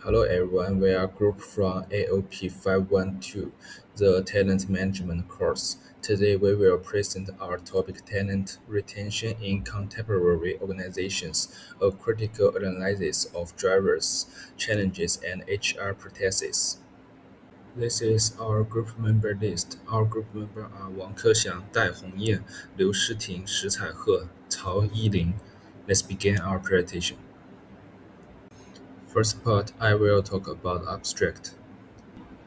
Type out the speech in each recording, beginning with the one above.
Hello everyone, we are a group from AOP512, the Talent Management course. Today we will present our topic Talent Retention in Contemporary Organizations, a critical analysis of drivers, challenges, and HR practices. This is our group member list. Our group members are 王克祥、戴红艳、刘诗婷、石彩鹤、曹依林. Let's begin our presentation. First part, I will talk about abstract.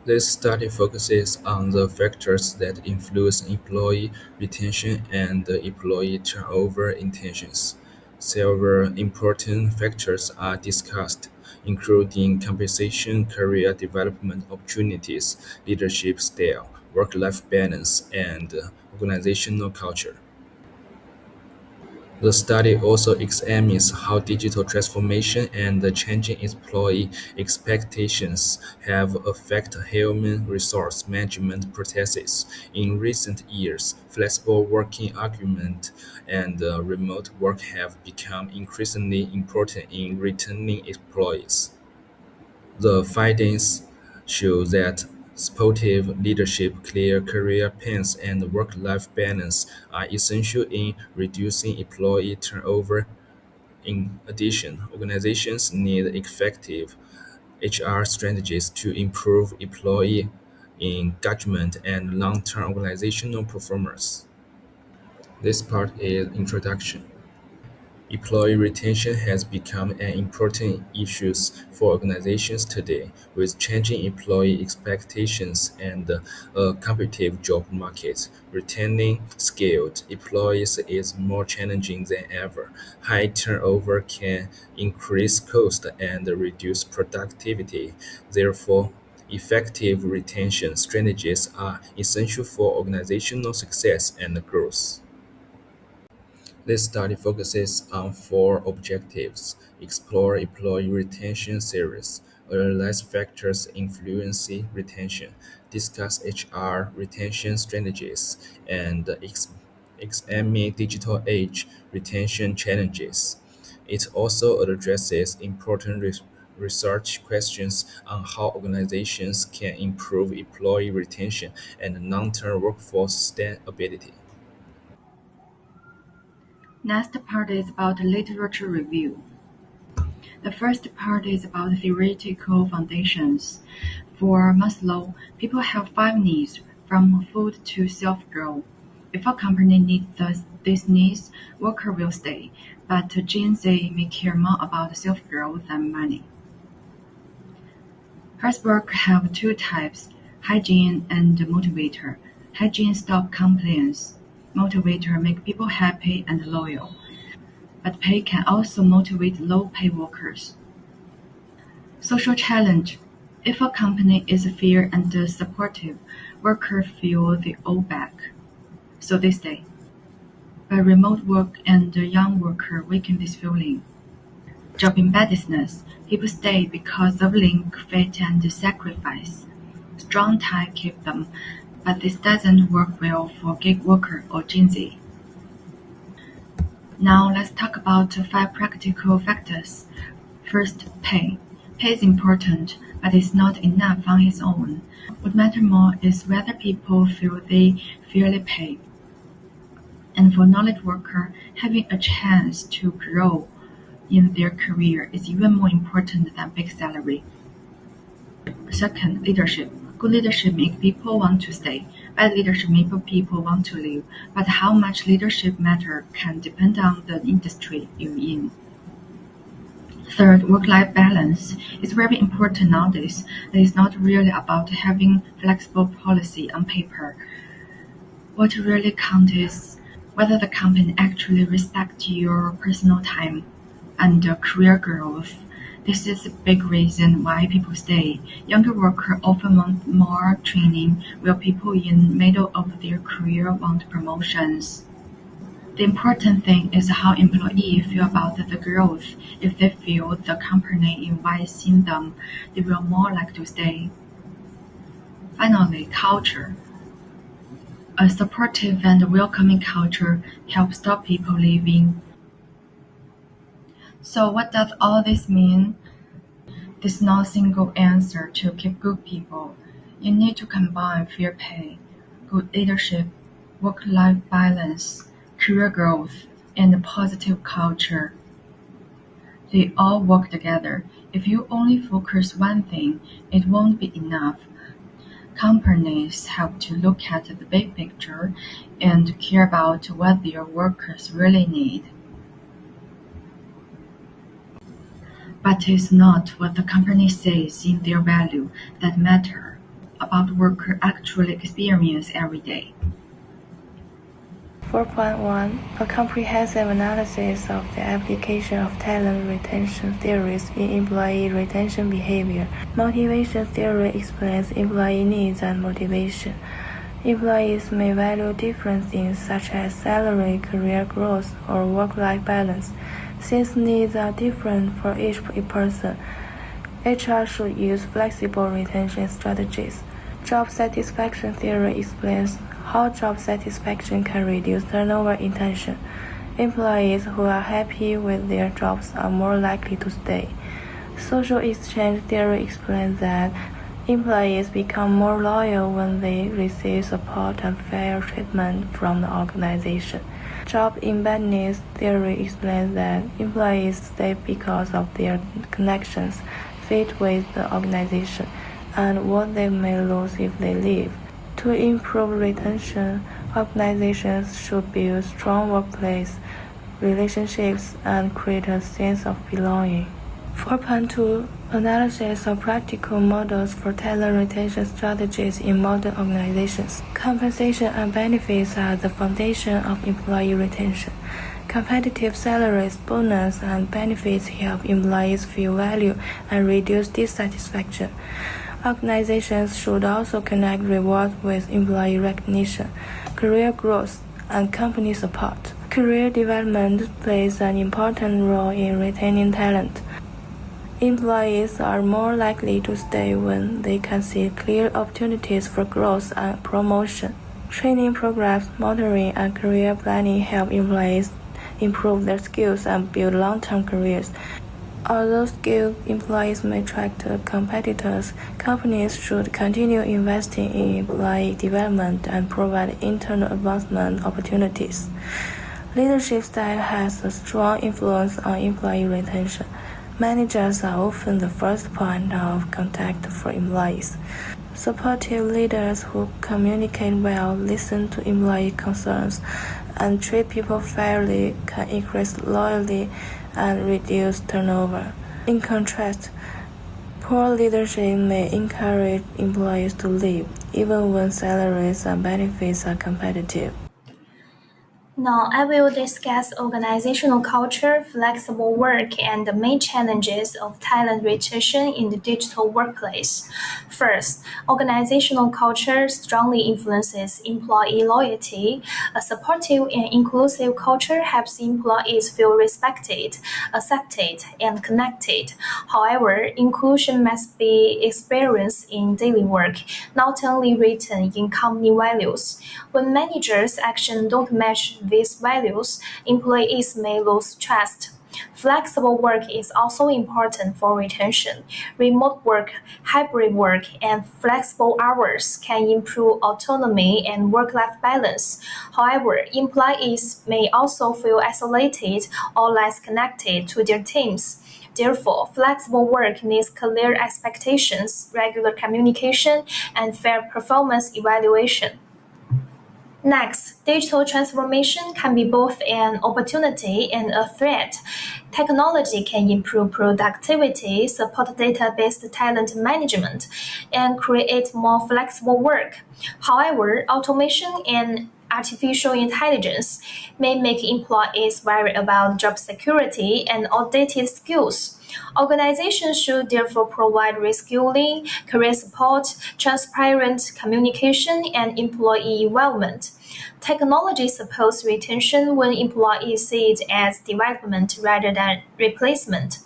This study focuses on the factors that influence employee retention and employee turnover intentions. Several important factors are discussed, including compensation, career development opportunities, leadership style, work-life balance, and organizational culture. The study also examines how digital transformation and the changing employee expectations have affected human resource management processes. In recent years, flexible working arrangement and remote work have become increasingly important in retaining employees. The findings show that supportive leadership, clear career paths, and work-life balance are essential in reducing employee turnover. In addition, organizations need effective HR strategies to improve employee engagement and long-term organizational performance. This part is introduction. Employee retention has become an important issue for organizations today. With changing employee expectations and a competitive job market, retaining skilled employees is more challenging than ever. High turnover can increase cost and reduce productivity. Therefore, effective retention strategies are essential for organizational success and growth. This study focuses on four objectives: explore employee retention theories, analyze factors influencing retention, discuss HR retention strategies, and examine digital age retention challenges. It also addresses important research questions on how organizations can improve employee retention and long-term workforce sustainability. Next part is about literature review. The first part is about theoretical foundations. For Maslow, people have five needs, from food to self-growth. If a company needs these needs, worker will stay, but Gen Z may care more about self-growth than money. Herzberg have two types, hygiene and motivator. Hygiene stop complaints. Motivator make people happy and loyal. But pay can also motivate low-pay workers. Social challenge. If a company is fair and supportive, workers feel they owe back, so they stay. But remote work and young workers weaken this feeling. Job embeddedness. People stay because of link, fit, and sacrifice. Strong tie keep them, but this doesn't work well for gig worker or Gen Z. Now let's talk about five practical factors. First, pay. Pay is important, but it's not enough on its own. What matters more is whether people feel they fairly paid. And for knowledge workers, having a chance to grow in their career is even more important than big salary. Second, leadership. Good leadership makes people want to stay. Bad leadership makes people want to leave. But how much leadership matters can depend on the industry you're in. Third, work-life balance is very important nowadays. It is not really about having flexible policy on paper. What really counts is whether the company actually respects your personal time and career growth. This is a big reason why people stay. Younger workers often want more training, while people in middle of their career want promotions. The important thing is how employees feel about the growth. If they feel the company invests in them, they will more like to stay. Finally, culture. A supportive and welcoming culture helps stop people leaving. So what does all this mean? There's no single answer to keep good people. You need to combine fair pay, good leadership, work-life balance, career growth, and a positive culture. They all work together. If you only focus one thing, it won't be enough. Companies have to look at the big picture and care about what their workers really need. But it's not what the company says in their value that matter, about worker actually experience every day. 4.1 A comprehensive analysis of the application of talent retention theories in employee retention behavior. Motivation theory explains employee needs and motivation. Employees may value different things such as salary, career growth, or work-life balance. Since needs are different for each person, HR should use flexible retention strategies. Job satisfaction theory explains how job satisfaction can reduce turnover intention. Employees who are happy with their jobs are more likely to stay. Social exchange theory explains that employees become more loyal when they receive support and fair treatment from the organization. Job embeddedness theory explains that employees stay because of their connections, fit with the organization, and what they may lose if they leave. To improve retention, organizations should build strong workplace relationships and create a sense of belonging. 4.2 Analysis of practical models for talent retention strategies in modern organizations. Compensation and benefits are the foundation of employee retention. Competitive salaries, bonus, and benefits help employees feel value and reduce dissatisfaction. Organizations should also connect rewards with employee recognition, career growth, and company support. Career development plays an important role in retaining talent. Employees are more likely to stay when they can see clear opportunities for growth and promotion. Training programs, mentoring, and career planning help employees improve their skills and build long-term careers. Although skilled employees may attract competitors, companies should continue investing in employee development and provide internal advancement opportunities. Leadership style has a strong influence on employee retention. Managers are often the first point of contact for employees. Supportive leaders who communicate well, listen to employee concerns, and treat people fairly can increase loyalty and reduce turnover. In contrast, poor leadership may encourage employees to leave, even when salaries and benefits are competitive. Now I will discuss organizational culture, flexible work, and the main challenges of talent retention in the digital workplace. First, organizational culture strongly influences employee loyalty. A supportive and inclusive culture helps employees feel respected, accepted, and connected. However, inclusion must be experienced in daily work, not only written in company values. When managers' actions don't match these values, employees may lose trust. Flexible work is also important for retention. Remote work, hybrid work, and flexible hours can improve autonomy and work-life balance. However, employees may also feel isolated or less connected to their teams. Therefore, flexible work needs clear expectations, regular communication, and fair performance evaluation. Next, digital transformation can be both an opportunity and a threat. Technology can improve productivity, support data-based talent management, and create more flexible work. However, automation and artificial intelligence may make employees worry about job security and outdated skills. Organizations should therefore provide reskilling, career support, transparent communication, and employee involvement. Technology supports retention when employees see it as development rather than replacement.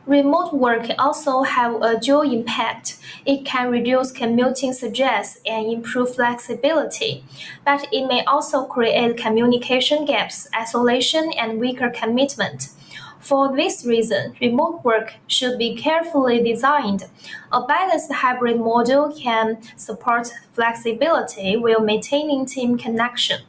Remote work also have a dual impact. It can reduce commuting stress and improve flexibility, but it may also create communication gaps, isolation, and weaker commitment. For this reason, remote work should be carefully designed. A balanced hybrid model can support flexibility while maintaining team connection.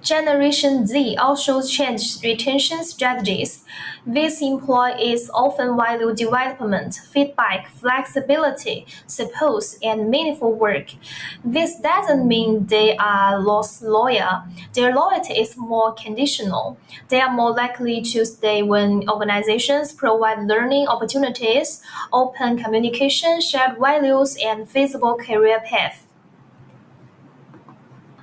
Generation Z also changed retention strategies. These employees often value development, feedback, flexibility, support, and meaningful work. This doesn't mean they are less loyal. Their loyalty is more conditional. They are more likely to stay when organizations provide learning opportunities, open communication, shared values, and feasible career paths.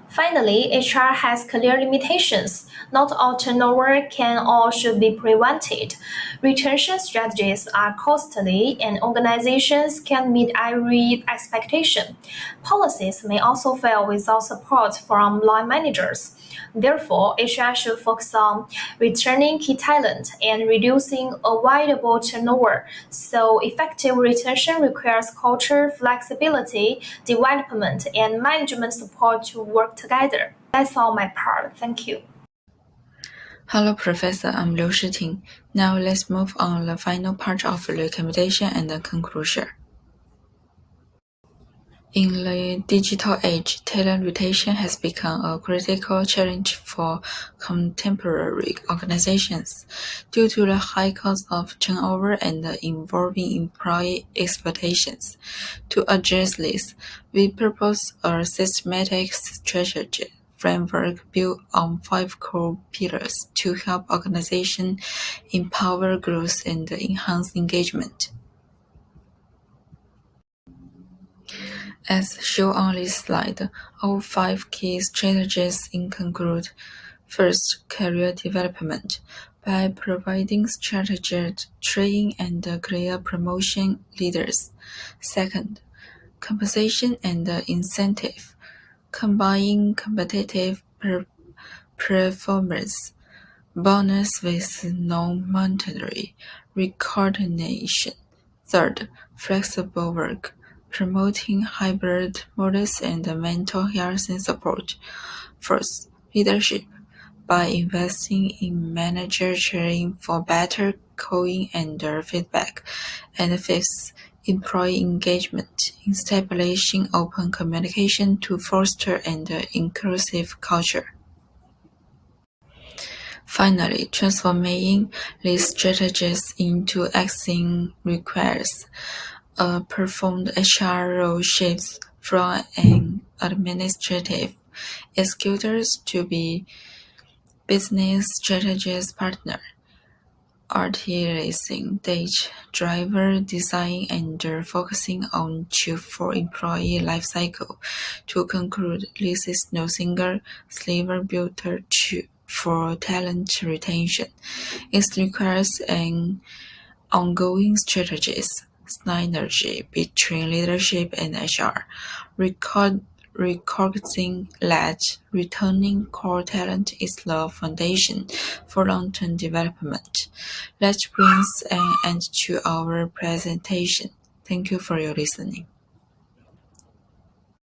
Finally, HR has clear limitations. Not all turnover can or should be prevented. Retention strategies are costly and organizations can meet every expectation. Policies may also fail without support from line managers. Therefore, HR should focus on returning key talent and reducing avoidable turnover. So, effective retention requires culture, flexibility, development, and management support to work together. That's all my part. Thank you. Hello, Professor. I'm Liu Shiting. Now let's move on the final part of the recommendation and the conclusion. In the digital age, talent retention has become a critical challenge for contemporary organizations due to the high cost of turnover and the evolving employee expectations. To address this, we propose a systematic strategy framework built on 5 core pillars to help organizations empower growth and enhance engagement. As shown on this slide, our 5 key strategies include: first, career development, by providing strategic training and clear promotion leaders. Second, compensation and incentive, combining competitive performance bonus with non-monetary recognition. Third, flexible work, promoting hybrid models and mental health and support. Fourth, leadership, by investing in manager training for better coaching and feedback. And fifth, employee engagement, establishing open communication to foster an inclusive culture. Finally, transforming these strategies into action requires a profound HR role shift from an administrative executors to be business strategist partner, articulating data-driven design and focusing on full employee lifecycle. To conclude, this is no single silver bullet for talent retention. It requires an ongoing synergy between leadership and HR, recognizing that returning core talent is the foundation for long-term development. That brings an end to our presentation. Thank you for your listening.